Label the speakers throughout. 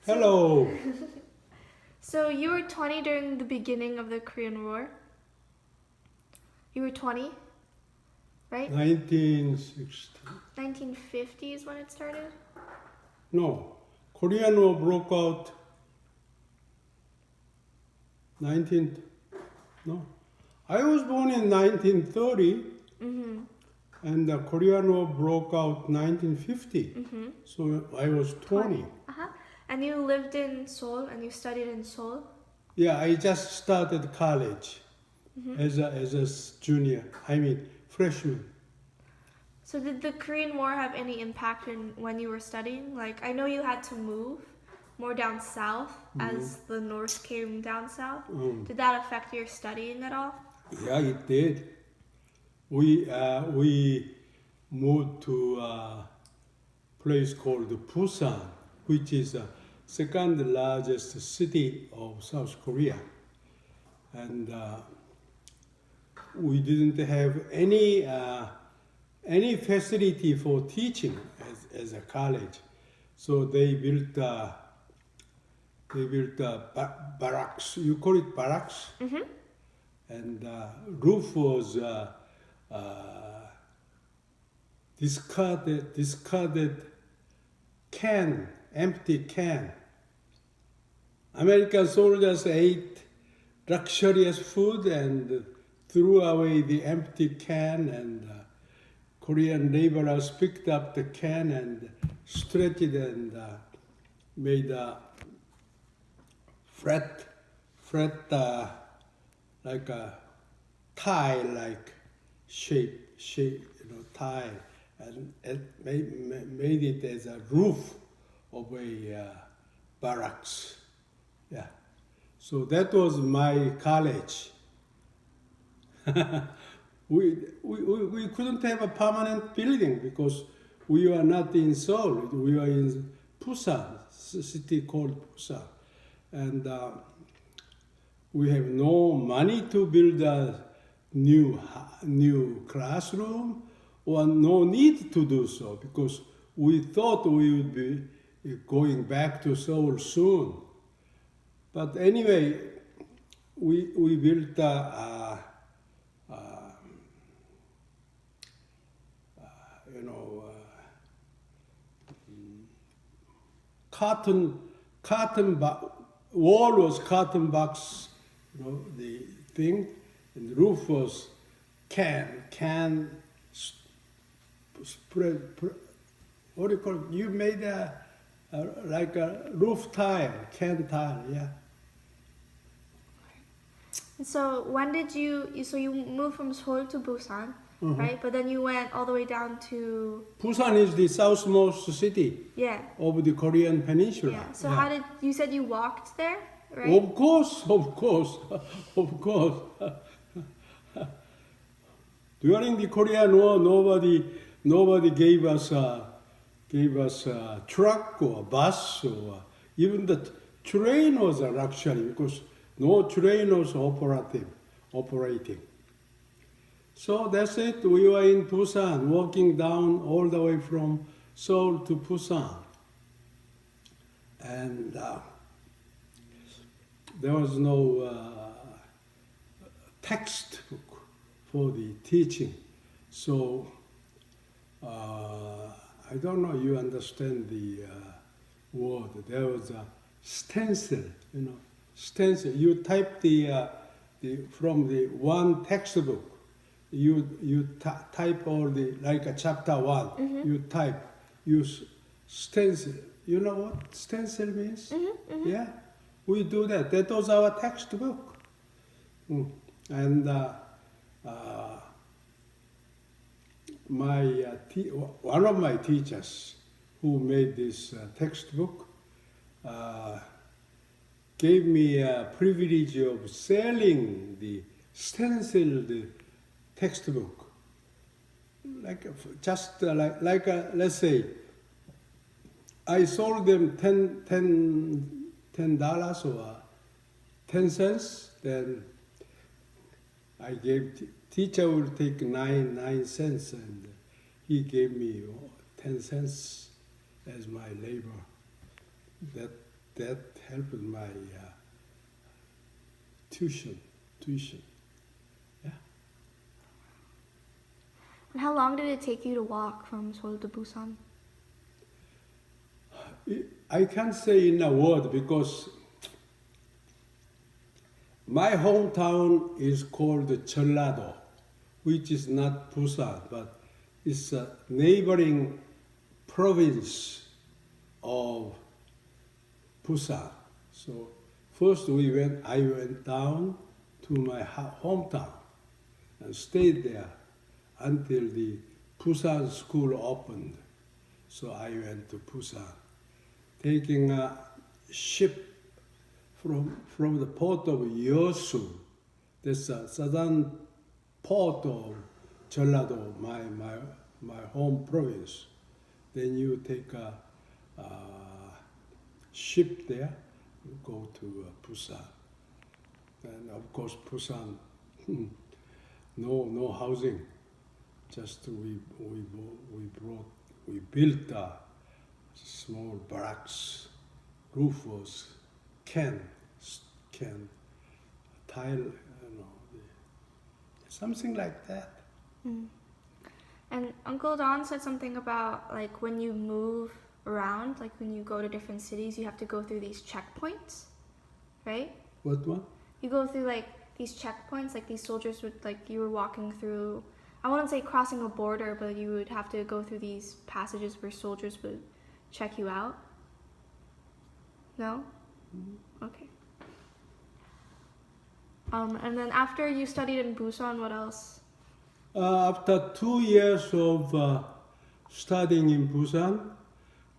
Speaker 1: Hello.
Speaker 2: So you were 20 during the beginning of the Korean War? You were 20, right?
Speaker 1: 1960.
Speaker 2: 1950 is when it started?
Speaker 1: No. Korean War broke out 19. No. I was born in 1930
Speaker 2: Mm-hmm.
Speaker 1: and the Korean War broke out 1950.
Speaker 2: Mm-hmm.
Speaker 1: So I was 20.
Speaker 2: Uh-huh. And you lived in Seoul and you studied in Seoul?
Speaker 1: Yeah, I just started college
Speaker 2: Mm-hmm.
Speaker 1: as a junior. I mean, freshman.
Speaker 2: So did the Korean War have any impact when you were studying? Like, I know you had to move more down south as the North came down south. Did that affect your studying at all?
Speaker 1: Yeah, it did. We moved to a place called Busan, which is the second largest city of South Korea, and we didn't have any facility for teaching as a college, so they built barracks. You call it barracks,
Speaker 2: Mm-hmm.
Speaker 1: and roof was discarded can, empty can. American soldiers ate luxurious food and threw away the empty can, and Korean laborers picked up the can and stretched it and made a flat like a tie-like shape, tie, and it made it as a roof of a barracks. Yeah. So that was my college. We couldn't have a permanent building because we were not in Seoul. We were in Busan, city called Busan. And we have no money to build a new classroom or no need to do so because we thought we would be going back to Seoul soon. But anyway, we built you know cotton wall was cotton box, the thing, and the roof was can spread. What do you call it? You made like a roof tile, can tile, yeah.
Speaker 2: And so when did so you moved from Seoul to Busan, right? But then you went all the way down to,
Speaker 1: Busan is the southmost city
Speaker 2: yeah.
Speaker 1: of the Korean peninsula.
Speaker 2: Yeah. So
Speaker 1: Yeah.
Speaker 2: you said you walked there, right?
Speaker 1: Of course, of course. During the Korean War, nobody gave us a truck or a bus, or even the train was a luxury because no train was operating. So that's it. We were in Busan, walking down all the way from Seoul to Busan, and there was no textbook for the teaching. So I don't know you understand the word. There was a stencil, stencil. You type the from the one textbook. You type all the like a chapter one. You type. Use stencil. You know what stencil means? Yeah, we do that. That was our textbook. And one of my teachers who made this textbook gave me a privilege of selling the stenciled textbook. Like just like let's say I sold them $10 or 10 cents, then I gave teacher will take 9 cents, and he gave me 10 cents as my labor. that helped my tuition. Yeah.
Speaker 2: And how long did it take you to walk from Seoul to Busan?
Speaker 1: I can't say in a word because my hometown is called Jeollado, which is not Busan, but it's a neighboring province of Busan. So first I went down to my hometown and stayed there until the Busan school opened. So I went to Busan, taking a ship from the port of Yeosu. That's a southern port of Jeollado, my home province. Then you take a ship there, you go to Busan. And of course, Busan, no housing. Just we built a small barracks. Roof was can tile, something like that.
Speaker 2: Mm. And Uncle Don said something about like when you move around, like when you go to different cities, you have to go through these checkpoints, right?
Speaker 1: What one?
Speaker 2: You go through like these checkpoints, like these soldiers would, like you were walking through, I wouldn't say crossing a border, but you would have to go through these passages where soldiers would check you out. No? Okay. And then after you studied in Busan, what else?
Speaker 1: After 2 years of studying in Busan,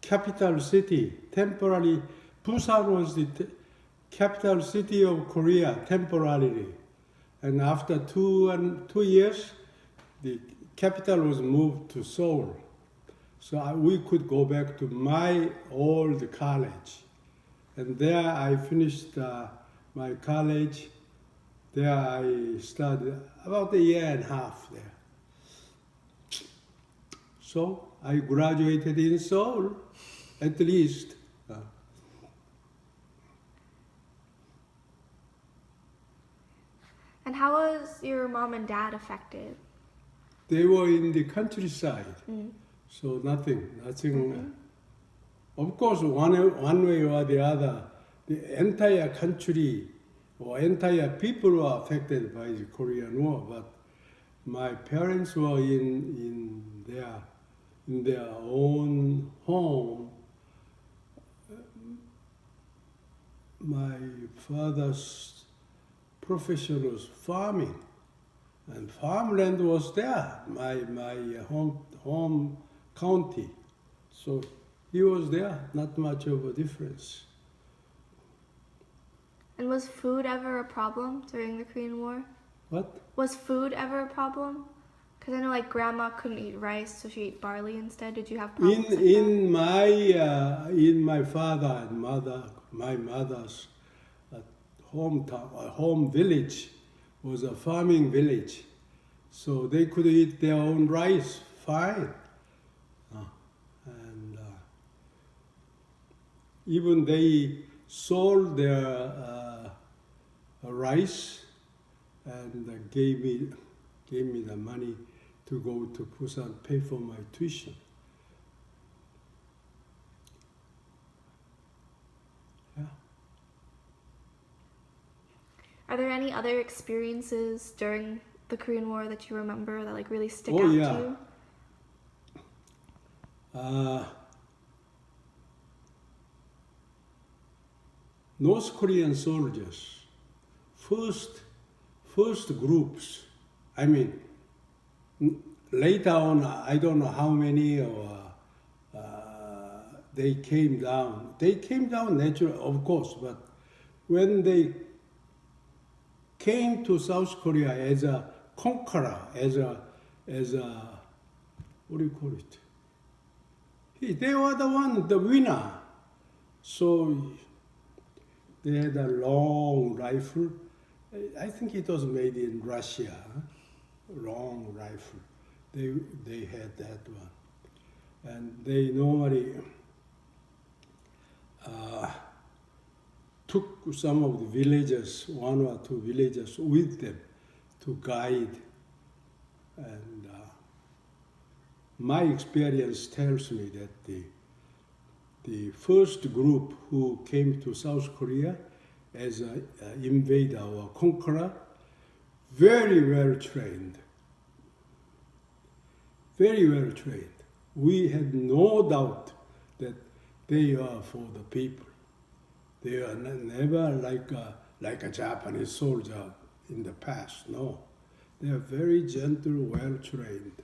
Speaker 1: capital city, temporarily, Busan was the capital city of Korea temporarily. And after 2 years, the capital was moved to Seoul. So we could go back to my old college. And there I finished my college. There I studied about 1.5 years there. So I graduated in Seoul, at least.
Speaker 2: And how was your mom and dad affected?
Speaker 1: They were in the countryside,
Speaker 2: Mm.
Speaker 1: so nothing.
Speaker 2: Mm-hmm.
Speaker 1: Of course, one way or the other, the entire country or entire people were affected by the Korean War. But my parents were in their own home. My father's profession was farming, and farmland was there, my home county. So he was there, not much of a difference.
Speaker 2: And was food ever a problem during the Korean War?
Speaker 1: What?
Speaker 2: Was food ever a problem? Because I know like grandma couldn't eat rice, so she ate barley instead. Did you have problems like that?
Speaker 1: In my father and my mother's hometown, home village was a farming village, so they could eat their own rice fine, and even they sold their rice and gave me the money to go to Busan, pay for my tuition. Yeah.
Speaker 2: Are there any other experiences during the Korean War that you remember that like really stick out
Speaker 1: Oh,
Speaker 2: to
Speaker 1: yeah.
Speaker 2: you?
Speaker 1: North Korean soldiers, first groups, I mean, later on, I don't know how many they came down. They came down naturally, of course, but when they came to South Korea as a conqueror, as a what do you call it? They were the winner. So they had a long rifle. I think it was made in Russia. Long rifle. They had that one, and they normally took some of the villagers, 1 or 2 villagers with them to guide. And my experience tells me that the first group who came to South Korea as an invader or conqueror, very well trained. Very well trained. We had no doubt that they are for the people. They are never like a Japanese soldier in the past. No, they are very gentle, well trained.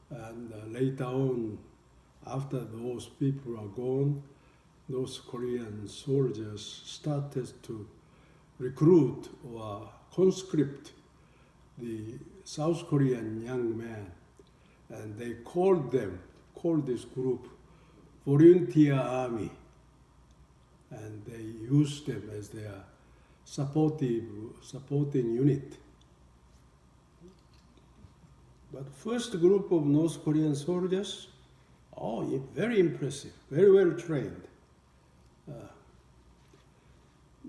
Speaker 1: And later on, after those people are gone, those Korean soldiers started to recruit or conscript the South Korean young men, and they called this group volunteer army, and they used them as their supporting unit. But first group of North Korean soldiers, very impressive, very well trained.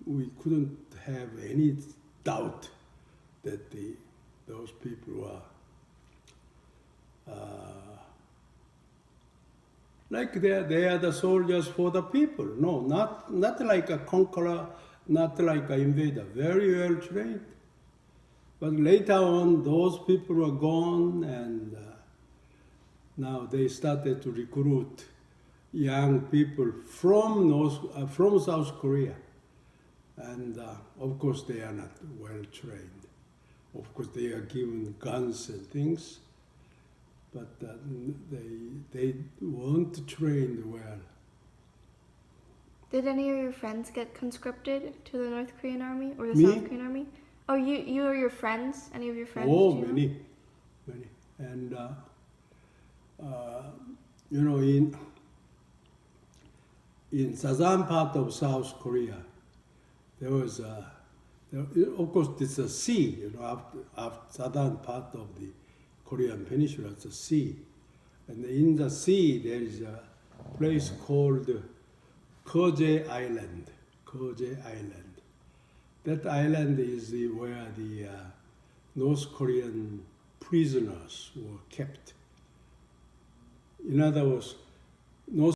Speaker 1: We couldn't have any doubt that those people are like they are the soldiers for the people. No, not like a conqueror, not like an invader. Very well trained. But later on, those people were gone, and now they started to recruit young people from South Korea. And of course, they are not well trained. Of course, they are given guns and things, but they weren't trained well.
Speaker 2: Did any of your friends get conscripted to the North Korean army or the
Speaker 1: Me?
Speaker 2: South Korean army? Oh, you or your friends? Any of your friends?
Speaker 1: Oh,
Speaker 2: do you know?
Speaker 1: many. And you know, in southern part of South Korea, there was of course it's a sea. You know, after southern part of the Korean peninsula, it's a sea, and in the sea there is a place called Keoje Island. Keoje Island. That island is where the North Korean prisoners were kept. In other words, North